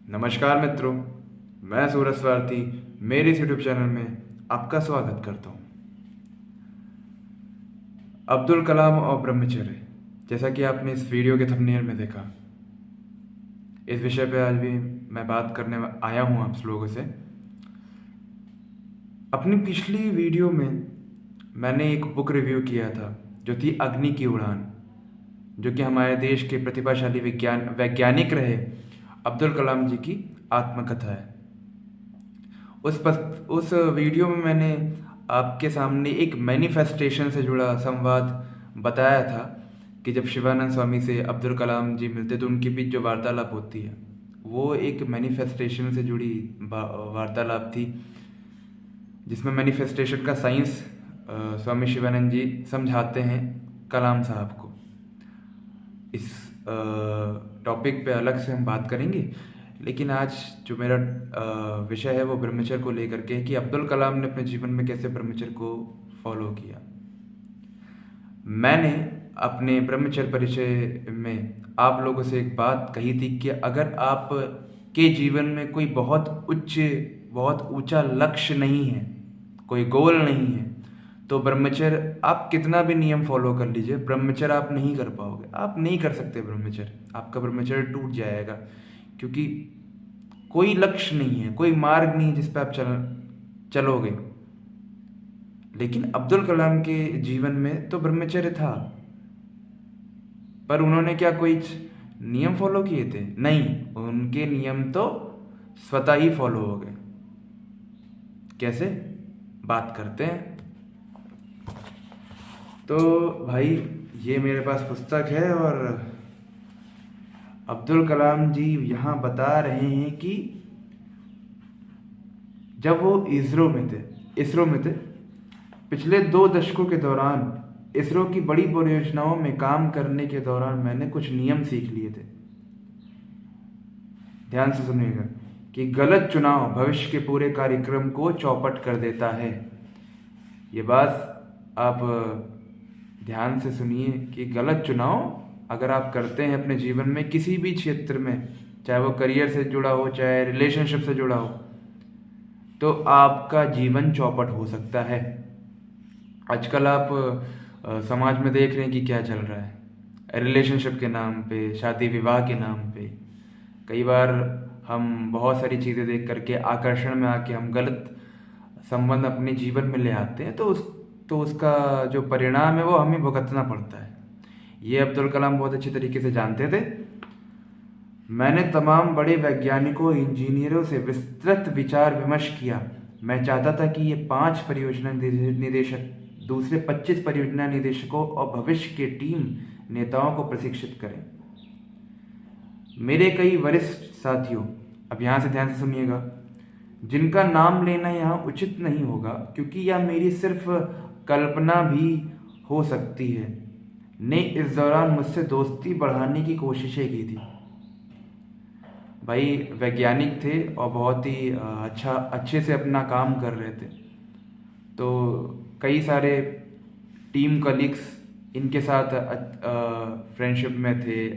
नमस्कार मित्रों, मैं सूरज स्वार्थी मेरे इस यूट्यूब चैनल में आपका स्वागत करता हूँ। अब्दुल कलाम और ब्रह्मचर्य, जैसा कि आपने इस वीडियो के थंबनेल में देखा, इस विषय पे आज भी मैं बात करने आया हूँ आप लोगों से। अपनी पिछली वीडियो में मैंने एक बुक रिव्यू किया था जो थी अग्नि की उड़ान, जो कि हमारे देश के प्रतिभाशाली वैज्ञानिक रहे अब्दुल कलाम जी की आत्मकथा है। उस वीडियो में मैंने आपके सामने एक मैनिफेस्टेशन से जुड़ा संवाद बताया था कि जब शिवानंद स्वामी से अब्दुल कलाम जी मिलते तो उनके बीच जो वार्तालाप होती है वो एक मैनिफेस्टेशन से जुड़ी वार्तालाप थी, जिसमें मैनिफेस्टेशन का साइंस स्वामी शिवानंद जी समझाते हैं कलाम साहब को। इस टॉपिक पे अलग से हम बात करेंगे, लेकिन आज जो मेरा विषय है वो ब्रह्मचर्य को लेकर के है कि अब्दुल कलाम ने अपने जीवन में कैसे ब्रह्मचर्य को फॉलो किया। मैंने अपने ब्रह्मचर्य परिचय में आप लोगों से एक बात कही थी कि अगर आप के जीवन में कोई बहुत ऊंचा लक्ष्य नहीं है, कोई गोल नहीं है, तो ब्रह्मचर्य आप कितना भी नियम फॉलो कर लीजिए, ब्रह्मचर्य आप नहीं कर पाओगे, आप नहीं कर सकते ब्रह्मचर्य, आपका ब्रह्मचर्य टूट जाएगा, क्योंकि कोई लक्ष्य नहीं है, कोई मार्ग नहीं जिस पे आप चलोगे। लेकिन अब्दुल कलाम के जीवन में तो ब्रह्मचर्य था, पर उन्होंने क्या कोई नियम फॉलो किए थे? नहीं, उनके नियम तो स्वतः ही फॉलो हो गए। कैसे? बात करते हैं। तो भाई, ये मेरे पास पुस्तक है और अब्दुल कलाम जी यहाँ बता रहे हैं कि जब वो इसरो में थे, पिछले 2 दशकों के दौरान इसरो की बड़ी परियोजनाओं में काम करने के दौरान मैंने कुछ नियम सीख लिए थे। ध्यान से सुनिएगा कि गलत चुनाव भविष्य के पूरे कार्यक्रम को चौपट कर देता है। ये बात आप ध्यान से सुनिए कि गलत चुनाव अगर आप करते हैं अपने जीवन में किसी भी क्षेत्र में, चाहे वो करियर से जुड़ा हो, चाहे रिलेशनशिप से जुड़ा हो, तो आपका जीवन चौपट हो सकता है। आजकल आप समाज में देख रहे हैं कि क्या चल रहा है। रिलेशनशिप के नाम पे, शादी विवाह के नाम पे कई बार हम बहुत सारी चीज़ें देख करके आकर्षण में आके हम गलत संबंध अपने जीवन में ले आते हैं, तो उसका जो परिणाम है वो हमें भुगतना पड़ता है। ये अब्दुल कलाम बहुत अच्छी तरीके से जानते थे। मैंने तमाम बड़े वैज्ञानिकों, इंजीनियरों से विस्तृत विचार विमर्श किया। मैं चाहता था कि ये 5 परियोजना निदेशक दूसरे 25 परियोजना निदेशकों और भविष्य के टीम नेताओं को प्रशिक्षित करें। मेरे कई वरिष्ठ साथियों, अब यहाँ से ध्यान से सुनिएगा, जिनका नाम लेना यहाँ उचित नहीं होगा क्योंकि यह मेरी सिर्फ कल्पना भी हो सकती है, ने इस दौरान मुझसे दोस्ती बढ़ाने की कोशिशें की थी। भाई वैज्ञानिक थे और बहुत ही अच्छे से अपना काम कर रहे थे, तो कई सारे टीम कलीग्स इनके साथ फ्रेंडशिप में थे।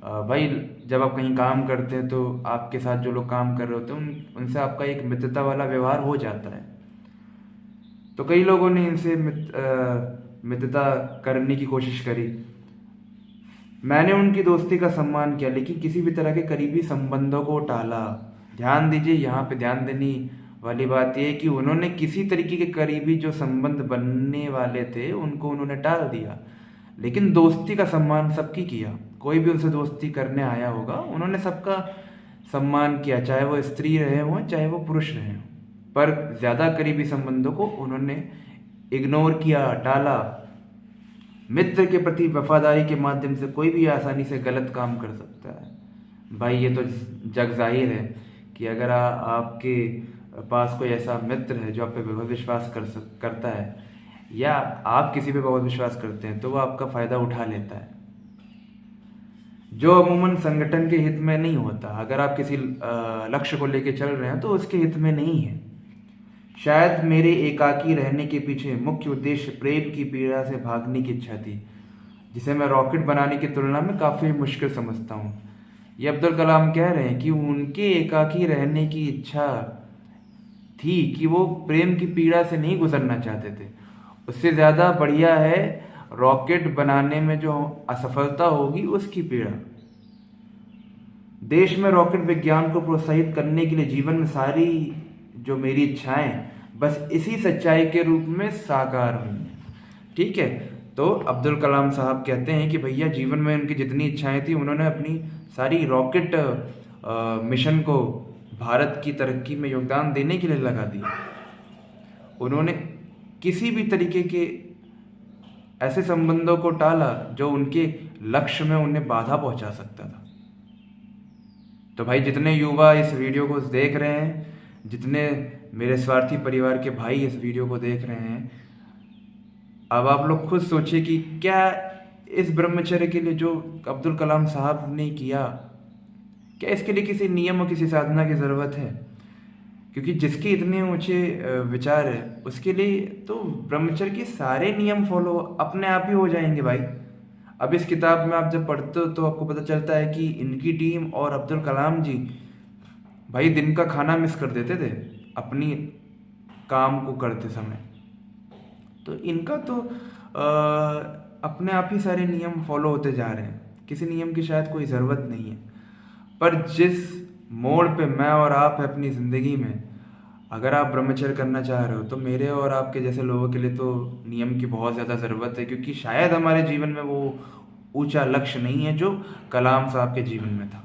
भाई जब आप कहीं काम करते हैं तो आपके साथ जो लोग काम कर रहे होते हैं उनसे आपका एक मित्रता वाला व्यवहार हो जाता है। तो कई लोगों ने इनसे मित्रता करने की कोशिश करी। मैंने उनकी दोस्ती का सम्मान किया, लेकिन किसी भी तरह के करीबी संबंधों को टाला। ध्यान दीजिए, यहाँ पे ध्यान देने वाली बात यह है कि उन्होंने किसी तरीके के करीबी जो संबंध बनने वाले थे उनको उन्होंने टाल दिया, लेकिन दोस्ती का सम्मान सबकी किया। कोई भी उनसे दोस्ती करने आया होगा, उन्होंने सबका सम्मान किया, चाहे वो स्त्री रहे हों चाहे वो पुरुष रहे हों, पर ज़्यादा करीबी संबंधों को उन्होंने इग्नोर किया, टाला। मित्र के प्रति वफादारी के माध्यम से कोई भी आसानी से गलत काम कर सकता है। भाई ये तो जग जाहिर है कि अगर आपके पास कोई ऐसा मित्र है जो आप पे बहुत विश्वास करता है, या आप किसी पे बहुत विश्वास करते हैं, तो वो आपका फ़ायदा उठा लेता है, जो अमूमन संगठन के हित में नहीं होता। अगर आप किसी लक्ष्य को लेके चल रहे हैं तो उसके हित में नहीं है। शायद मेरे एकाकी रहने के पीछे मुख्य उद्देश्य प्रेम की पीड़ा से भागने की इच्छा थी, जिसे मैं रॉकेट बनाने की तुलना में काफ़ी मुश्किल समझता हूँ। ये अब्दुल कलाम कह रहे हैं कि उनके एकाकी रहने की इच्छा थी कि वो प्रेम की पीड़ा से नहीं गुजरना चाहते थे। उससे ज़्यादा बढ़िया है रॉकेट बनाने में जो असफलता होगी उसकी पीड़ा। देश में रॉकेट विज्ञान को प्रोत्साहित करने के लिए जीवन में सारी जो मेरी इच्छाएं बस इसी सच्चाई के रूप में साकार हुई हैं। ठीक है, तो अब्दुल कलाम साहब कहते हैं कि भैया जीवन में उनकी जितनी इच्छाएं थी उन्होंने अपनी सारी रॉकेट मिशन को भारत की तरक्की में योगदान देने के लिए लगा दिया। उन्होंने किसी भी तरीके के ऐसे संबंधों को टाला जो उनके लक्ष्य में उन्हें बाधा पहुंचा सकता था। तो भाई जितने युवा इस वीडियो को देख रहे हैं, जितने मेरे स्वार्थी परिवार के भाई इस वीडियो को देख रहे हैं, अब आप लोग खुद सोचिए कि क्या इस ब्रह्मचर्य के लिए जो अब्दुल कलाम साहब ने किया, क्या इसके लिए किसी नियम और किसी साधना की ज़रूरत है? क्योंकि जिसके इतने ऊंचे विचार है उसके लिए तो ब्रह्मचर्य के सारे नियम फॉलो अपने आप ही हो जाएंगे भाई। अब इस किताब में आप जब पढ़ते हो तो आपको पता चलता है कि इनकी टीम और अब्दुल कलाम जी भाई दिन का खाना मिस कर देते थे अपनी काम को करते समय। तो इनका तो अपने आप ही सारे नियम फॉलो होते जा रहे हैं, किसी नियम की शायद कोई ज़रूरत नहीं है। पर जिस मोड़ पे मैं और आप है अपनी ज़िंदगी में, अगर आप ब्रह्मचर्य करना चाह रहे हो तो मेरे और आपके जैसे लोगों के लिए तो नियम की बहुत ज़्यादा ज़रूरत है, क्योंकि शायद हमारे जीवन में वो ऊंचा लक्ष्य नहीं है जो कलाम साहब के जीवन में था।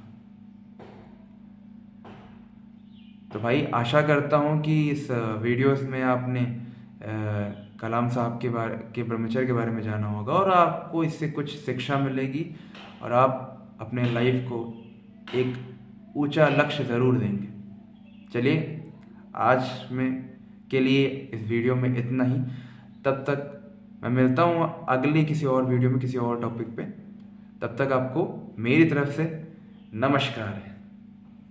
तो भाई आशा करता हूँ कि इस वीडियोस में आपने कलाम साहब के ब्रह्मचर्य के बारे में जाना होगा और आपको इससे कुछ शिक्षा मिलेगी और आप अपने लाइफ को एक ऊंचा लक्ष्य ज़रूर देंगे। चलिए आज में के लिए इस वीडियो में इतना ही। तब तक मैं मिलता हूँ अगली किसी और वीडियो में किसी और टॉपिक पे। तब तक आपको मेरी तरफ से नमस्कार है।